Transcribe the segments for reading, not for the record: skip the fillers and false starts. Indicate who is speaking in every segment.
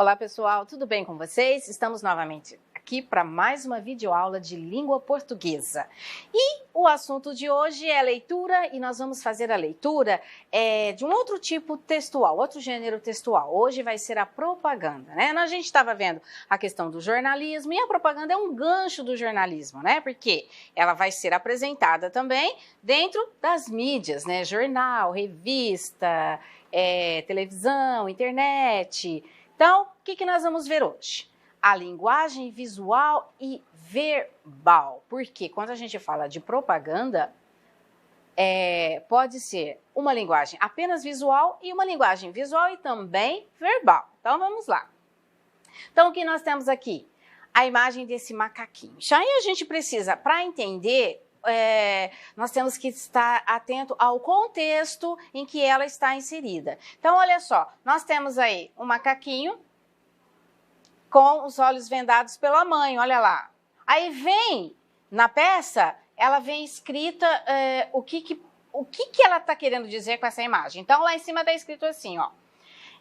Speaker 1: Olá pessoal, tudo bem com vocês? Estamos novamente aqui para mais uma videoaula de língua portuguesa. E o assunto de hoje é leitura e nós vamos fazer a leitura de um outro tipo textual, outro gênero textual. Hoje vai ser a propaganda, né? A gente estava vendo a questão do jornalismo e a propaganda é um gancho do jornalismo, né? Porque ela vai ser apresentada também dentro das mídias, né? Jornal, revista, televisão, internet. Então, o que nós vamos ver hoje? A linguagem visual e verbal. Porque quando a gente fala de propaganda, pode ser uma linguagem apenas visual e uma linguagem visual e também verbal. Então, vamos lá. Então, o que nós temos aqui? A imagem desse macaquinho. Aí a gente precisa, para entender, nós temos que estar atento ao contexto em que ela está inserida. Então, olha só, nós temos aí um macaquinho com os olhos vendados pela mãe, olha lá. Aí vem, na peça, ela vem escrita o que ela está querendo dizer com essa imagem. Então, lá em cima está escrito assim, ó.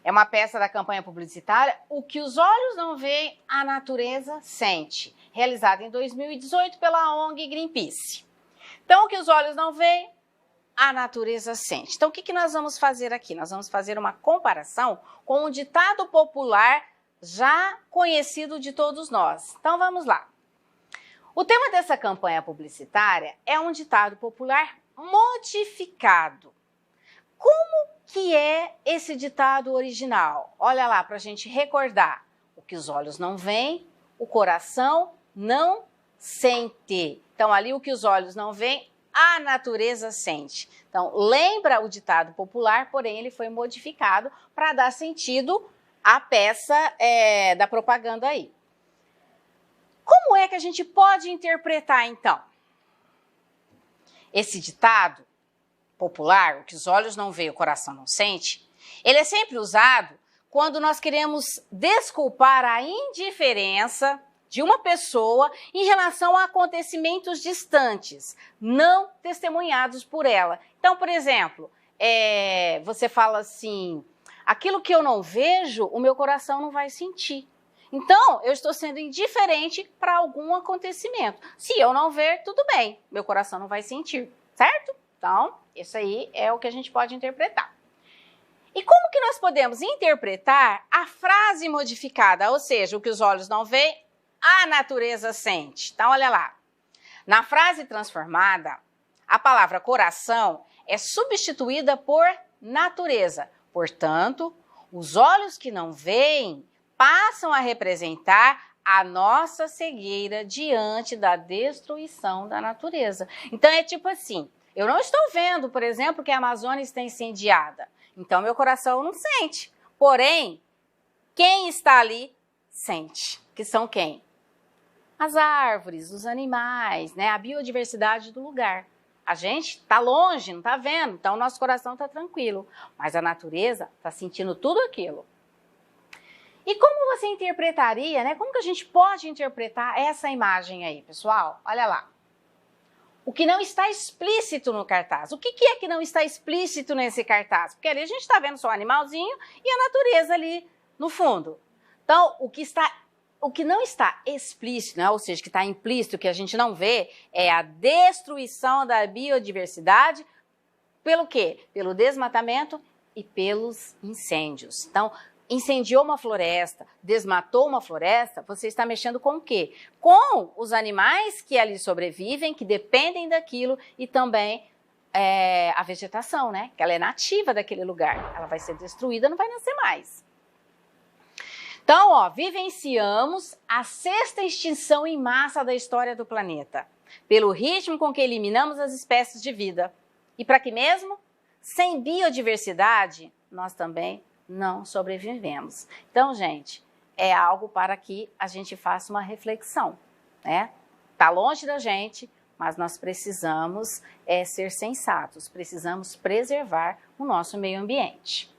Speaker 1: É uma peça da campanha publicitária, O que os olhos não veem, a natureza sente, realizada em 2018 pela ONG Greenpeace. Então, o que os olhos não veem, a natureza sente. Então, o que nós vamos fazer aqui? Nós vamos fazer uma comparação com um ditado popular já conhecido de todos nós. Então, vamos lá. O tema dessa campanha publicitária é um ditado popular modificado. Como que é esse ditado original? Olha lá para a gente recordar. O que os olhos não veem, o coração não sente. Então, ali o que os olhos não veem, a natureza sente. Então, lembra o ditado popular, porém ele foi modificado para dar sentido à peça da propaganda aí. Como é que a gente pode interpretar, então? Esse ditado popular, o que os olhos não veem, o coração não sente, ele é sempre usado quando nós queremos desculpar a indiferença de uma pessoa em relação a acontecimentos distantes, não testemunhados por ela. Então, por exemplo, você fala assim, aquilo que eu não vejo, o meu coração não vai sentir. Então, eu estou sendo indiferente para algum acontecimento. Se eu não ver, tudo bem, meu coração não vai sentir, certo? Então, isso aí é o que a gente pode interpretar. E como que nós podemos interpretar a frase modificada, ou seja, o que os olhos não veem, a natureza sente? Então, olha lá. Na frase transformada, a palavra coração é substituída por natureza. Portanto, os olhos que não veem passam a representar a nossa cegueira diante da destruição da natureza. Então, é tipo assim, eu não estou vendo, por exemplo, que a Amazônia está incendiada. Então, meu coração não sente. Porém, quem está ali sente. Que são quem? As árvores, os animais, né? A biodiversidade do lugar. A gente está longe, não está vendo, então o nosso coração está tranquilo. Mas a natureza está sentindo tudo aquilo. E como você interpretaria, né? Como que a gente pode interpretar essa imagem aí, pessoal? Olha lá. O que não está explícito no cartaz. O que é que não está explícito nesse cartaz? Porque ali a gente está vendo só o animalzinho e a natureza ali no fundo. Então, o que não está explícito, né? Ou seja, que está implícito, que a gente não vê, é a destruição da biodiversidade. Pelo quê? Pelo desmatamento e pelos incêndios. Então, incendiou uma floresta, desmatou uma floresta, você está mexendo com o quê? Com os animais que ali sobrevivem, que dependem daquilo, e também a vegetação, né? Que ela é nativa daquele lugar. Ela vai ser destruída, não vai nascer mais. Então, ó, vivenciamos a 6ª extinção em massa da história do planeta, pelo ritmo com que eliminamos as espécies de vida. E para que mesmo? Sem biodiversidade, nós também não sobrevivemos. Então, gente, é algo para que a gente faça uma reflexão, né? Tá longe da gente, mas nós precisamos ser sensatos, precisamos preservar o nosso meio ambiente.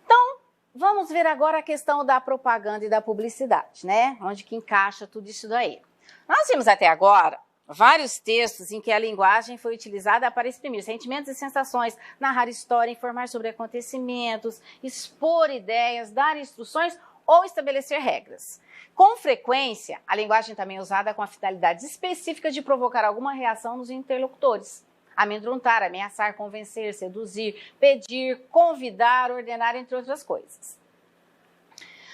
Speaker 1: Então, vamos ver agora a questão da propaganda e da publicidade, né? Onde que encaixa tudo isso daí. Nós vimos até agora vários textos em que a linguagem foi utilizada para exprimir sentimentos e sensações, narrar história, informar sobre acontecimentos, expor ideias, dar instruções ou estabelecer regras. Com frequência, a linguagem também é usada com a finalidade específica de provocar alguma reação nos interlocutores. Amedrontar, ameaçar, convencer, seduzir, pedir, convidar, ordenar, entre outras coisas.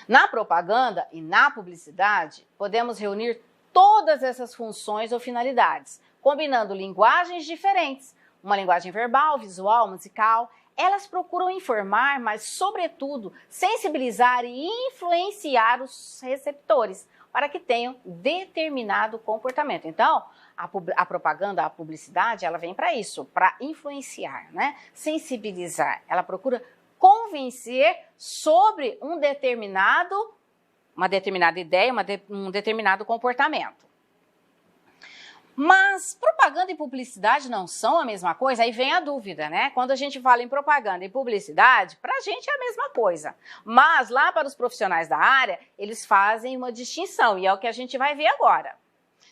Speaker 1: Na propaganda e na publicidade, podemos reunir todas essas funções ou finalidades, combinando linguagens diferentes, uma linguagem verbal, visual, musical. Elas procuram informar, mas, sobretudo, sensibilizar e influenciar os receptores para que tenham determinado comportamento. Então, a propaganda, a publicidade, ela vem para isso, para influenciar, né? Sensibilizar. Ela procura convencer sobre uma determinada ideia, um determinado comportamento. Mas propaganda e publicidade não são a mesma coisa? Aí vem a dúvida, né? Quando a gente fala em propaganda e publicidade, para a gente é a mesma coisa. Mas lá para os profissionais da área, eles fazem uma distinção e é o que a gente vai ver agora.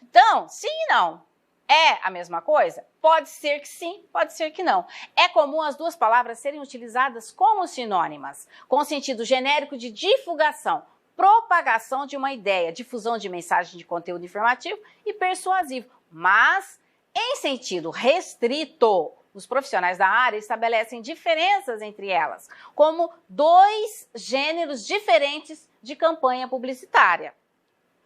Speaker 1: Então, sim e não. É a mesma coisa? Pode ser que sim, pode ser que não. É comum as duas palavras serem utilizadas como sinônimas, com o sentido genérico de divulgação, propagação de uma ideia, difusão de mensagem de conteúdo informativo e persuasivo. Mas, em sentido restrito, os profissionais da área estabelecem diferenças entre elas, como dois gêneros diferentes de campanha publicitária.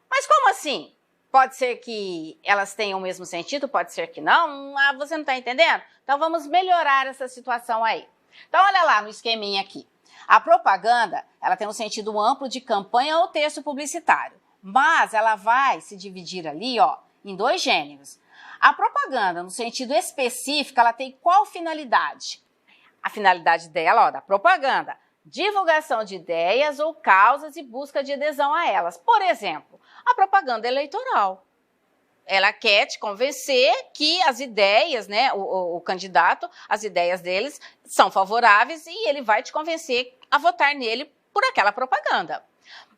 Speaker 1: Mas como assim? Pode ser que elas tenham o mesmo sentido, pode ser que não. Ah, você não está entendendo? Então vamos melhorar essa situação aí. Então olha lá no esqueminha aqui. A propaganda, ela tem um sentido amplo de campanha ou texto publicitário, mas ela vai se dividir ali, ó, em dois gêneros. A propaganda, no sentido específico, ela tem qual finalidade? A finalidade dela, ó, da propaganda, divulgação de ideias ou causas e busca de adesão a elas. Por exemplo, a propaganda eleitoral. Ela quer te convencer que as ideias, né, o candidato, as ideias deles são favoráveis e ele vai te convencer a votar nele por aquela propaganda.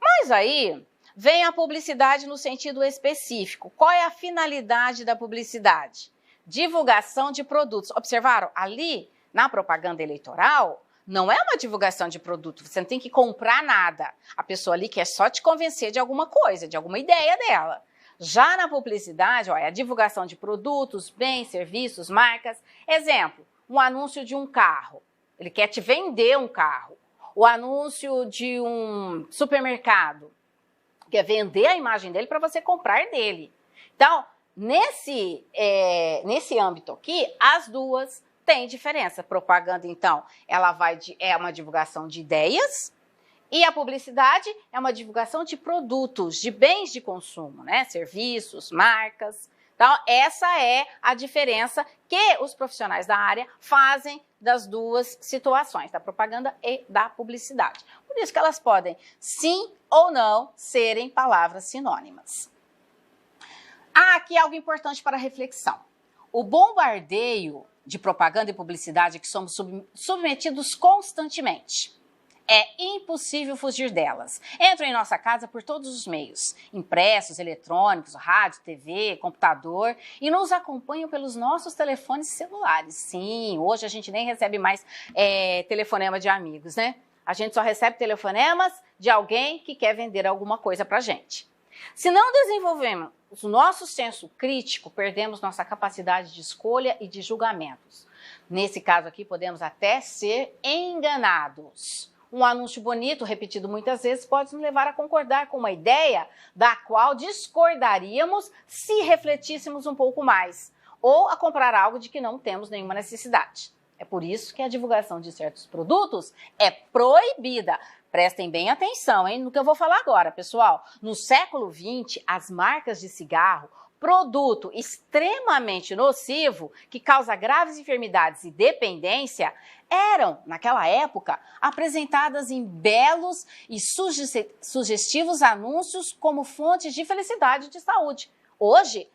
Speaker 1: Mas aí vem a publicidade no sentido específico. Qual é a finalidade da publicidade? Divulgação de produtos. Observaram? Ali, na propaganda eleitoral, não é uma divulgação de produto, você não tem que comprar nada. A pessoa ali quer só te convencer de alguma coisa, de alguma ideia dela. Já na publicidade, ó, é a divulgação de produtos, bens, serviços, marcas. Exemplo, um anúncio de um carro. Ele quer te vender um carro. O anúncio de um supermercado. Quer vender a imagem dele para você comprar dele. Então, nesse âmbito aqui, as duas têm diferença. Propaganda, então, é uma divulgação de ideias e a publicidade é uma divulgação de produtos, de bens de consumo, né? Serviços, marcas. Então, essa é a diferença que os profissionais da área fazem das duas situações, da propaganda e da publicidade. Por isso que elas podem, sim ou não, serem palavras sinônimas. Há aqui algo importante para reflexão. O bombardeio de propaganda e publicidade que somos submetidos constantemente. É impossível fugir delas. Entram em nossa casa por todos os meios, impressos, eletrônicos, rádio, TV, computador, e nos acompanham pelos nossos telefones celulares. Sim, hoje a gente nem recebe mais telefonema de amigos, né? A gente só recebe telefonemas de alguém que quer vender alguma coisa pra gente. Se não desenvolvemos o nosso senso crítico, perdemos nossa capacidade de escolha e de julgamentos. Nesse caso aqui, podemos até ser enganados. Um anúncio bonito, repetido muitas vezes, pode nos levar a concordar com uma ideia da qual discordaríamos se refletíssemos um pouco mais, ou a comprar algo de que não temos nenhuma necessidade. É por isso que a divulgação de certos produtos é proibida. Prestem bem atenção, hein, no que eu vou falar agora, pessoal. No século XX, as marcas de cigarro, produto extremamente nocivo, que causa graves enfermidades e dependência, eram, naquela época, apresentadas em belos e sugestivos anúncios como fontes de felicidade e de saúde. Hoje,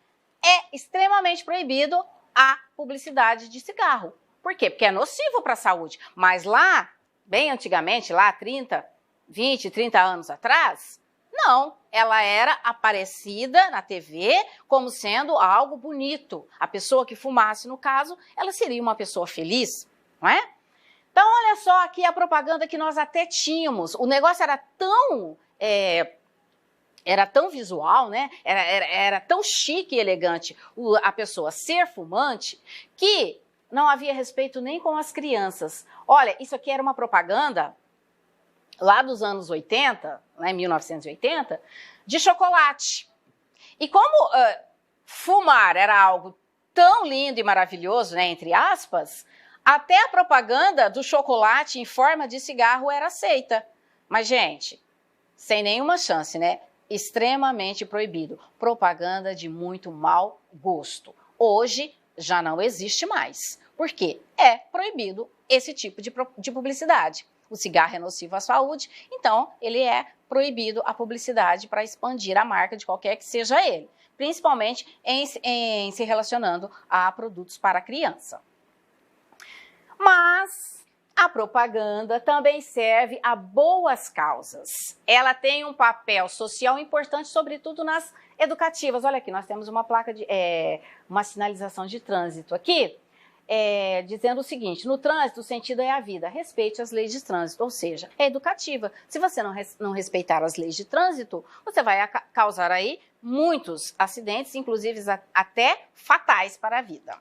Speaker 1: é extremamente proibido a publicidade de cigarro. Por quê? Porque é nocivo para a saúde. Mas lá, bem antigamente, lá 20, 30 anos atrás, não, ela era aparecida na TV como sendo algo bonito. A pessoa que fumasse, no caso, ela seria uma pessoa feliz, não é? Então, olha só aqui a propaganda que nós até tínhamos. O negócio era tão era tão visual, né? Era tão chique e elegante a pessoa ser fumante, que não havia respeito nem com as crianças. Olha, isso aqui era uma propaganda lá dos anos 80, né, 1980, de chocolate. E como fumar era algo tão lindo e maravilhoso, né, entre aspas, até a propaganda do chocolate em forma de cigarro era aceita. Mas, gente, sem nenhuma chance, né? Extremamente proibido. Propaganda de muito mau gosto. Hoje já não existe mais. Por quê? É proibido esse tipo de publicidade. O cigarro é nocivo à saúde, então ele é proibido a publicidade para expandir a marca de qualquer que seja ele, principalmente em se relacionando a produtos para criança. Mas a propaganda também serve a boas causas. Ela tem um papel social importante, sobretudo nas educativas. Olha aqui, nós temos uma placa uma sinalização de trânsito aqui, dizendo o seguinte: no trânsito o sentido é a vida, respeite as leis de trânsito, ou seja, é educativa. Se você não respeitar as leis de trânsito, você vai causar aí muitos acidentes, inclusive até fatais para a vida.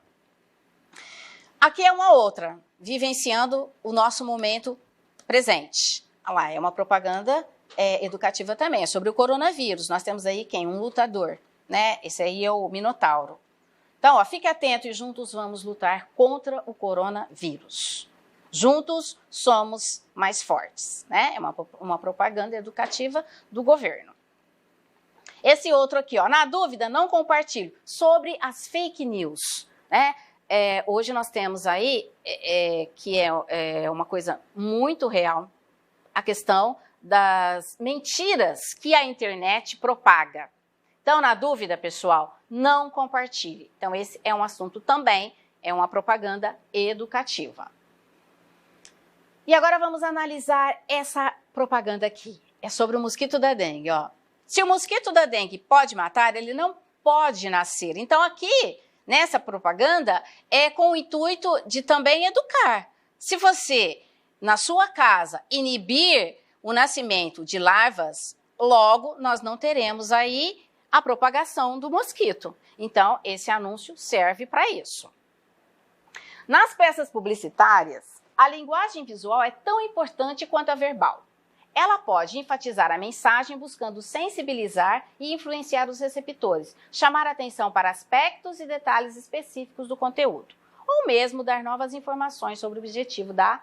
Speaker 1: Aqui é uma outra, vivenciando o nosso momento presente. Olha lá, é uma propaganda educativa também, é sobre o coronavírus. Nós temos aí quem? Um lutador, né? Esse aí é o Minotauro. Então, ó, fique atento e juntos vamos lutar contra o coronavírus. Juntos somos mais fortes, né? É uma propaganda educativa do governo. Esse outro aqui, ó, na dúvida, não compartilhe, sobre as fake news, né? Hoje nós temos aí, que é uma coisa muito real, a questão das mentiras que a internet propaga. Então, na dúvida, pessoal, não compartilhe. Então, esse é um assunto também, é uma propaganda educativa. E agora vamos analisar essa propaganda aqui. É sobre o mosquito da dengue, ó. Se o mosquito da dengue pode matar, ele não pode nascer. Então, aqui, nessa propaganda, é com o intuito de também educar. Se você, na sua casa, inibir o nascimento de larvas, logo nós não teremos aí a propagação do mosquito. Então, esse anúncio serve para isso. Nas peças publicitárias, a linguagem visual é tão importante quanto a verbal. Ela pode enfatizar a mensagem buscando sensibilizar e influenciar os receptores, chamar atenção para aspectos e detalhes específicos do conteúdo, ou mesmo dar novas informações sobre o objetivo da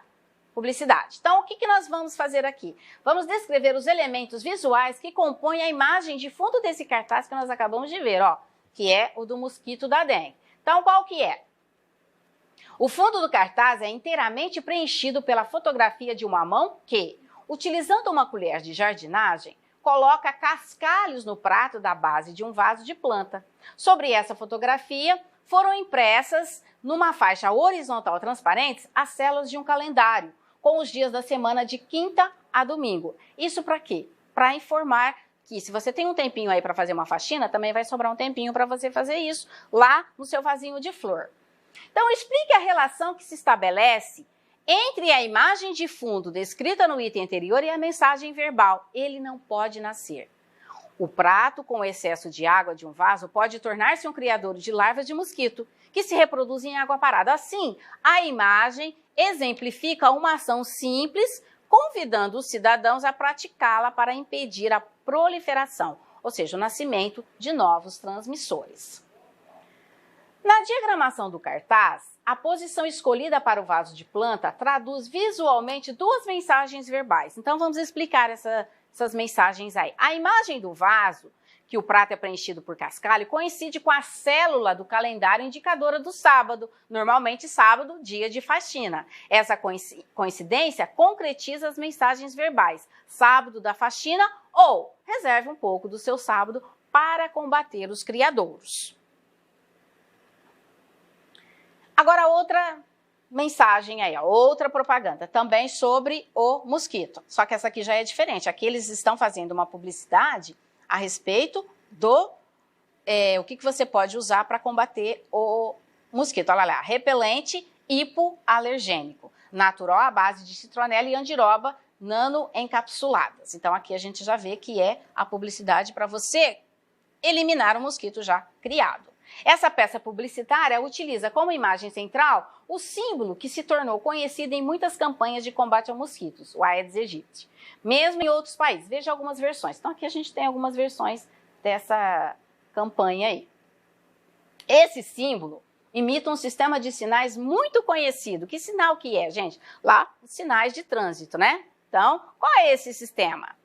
Speaker 1: publicidade. Então, o que nós vamos fazer aqui? Vamos descrever os elementos visuais que compõem a imagem de fundo desse cartaz que nós acabamos de ver, ó, que é o do mosquito da dengue. Então, qual que é? O fundo do cartaz é inteiramente preenchido pela fotografia de uma mão que, utilizando uma colher de jardinagem, coloca cascalhos no prato da base de um vaso de planta. Sobre essa fotografia, foram impressas, numa faixa horizontal transparente, as células de um calendário, com os dias da semana de quinta a domingo. Isso para quê? Para informar que se você tem um tempinho aí para fazer uma faxina, também vai sobrar um tempinho para você fazer isso lá no seu vasinho de flor. Então, explique a relação que se estabelece entre a imagem de fundo descrita no item anterior e a mensagem verbal. Ele não pode nascer. O prato com excesso de água de um vaso pode tornar-se um criadouro de larvas de mosquito, que se reproduzem em água parada. Assim, a imagem exemplifica uma ação simples, convidando os cidadãos a praticá-la para impedir a proliferação, ou seja, o nascimento de novos transmissores. Na diagramação do cartaz, a posição escolhida para o vaso de planta traduz visualmente duas mensagens verbais. Então, vamos explicar essas mensagens aí. A imagem do vaso, que o prato é preenchido por cascalho, coincide com a célula do calendário indicadora do sábado, normalmente sábado, dia de faxina. Essa coincidência concretiza as mensagens verbais, sábado da faxina ou reserve um pouco do seu sábado para combater os criadouros. Agora, outra mensagem aí, ó, outra propaganda, também sobre o mosquito. Só que essa aqui já é diferente. Aqui eles estão fazendo uma publicidade a respeito do o que você pode usar para combater o mosquito. Olha lá, repelente hipoalergênico, natural à base de citronela e andiroba, nanoencapsuladas. Então aqui a gente já vê que é a publicidade para você eliminar o mosquito já criado. Essa peça publicitária utiliza como imagem central o símbolo que se tornou conhecido em muitas campanhas de combate a mosquitos, o Aedes aegypti, mesmo em outros países. Veja algumas versões. Então aqui a gente tem algumas versões dessa campanha aí. Esse símbolo imita um sistema de sinais muito conhecido. Que sinal que é, gente? Lá, os sinais de trânsito, né? Então, qual é esse sistema?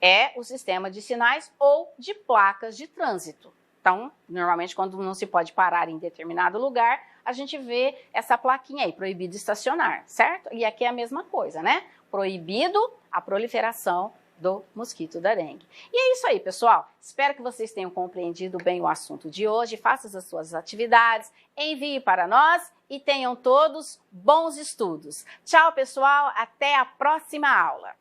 Speaker 1: É o sistema de sinais ou de placas de trânsito. Então, normalmente, quando não se pode parar em determinado lugar, a gente vê essa plaquinha aí, proibido estacionar, certo? E aqui é a mesma coisa, né? Proibido a proliferação do mosquito da dengue. E é isso aí, pessoal. Espero que vocês tenham compreendido bem o assunto de hoje. Façam as suas atividades, envie para nós e tenham todos bons estudos. Tchau, pessoal. Até a próxima aula.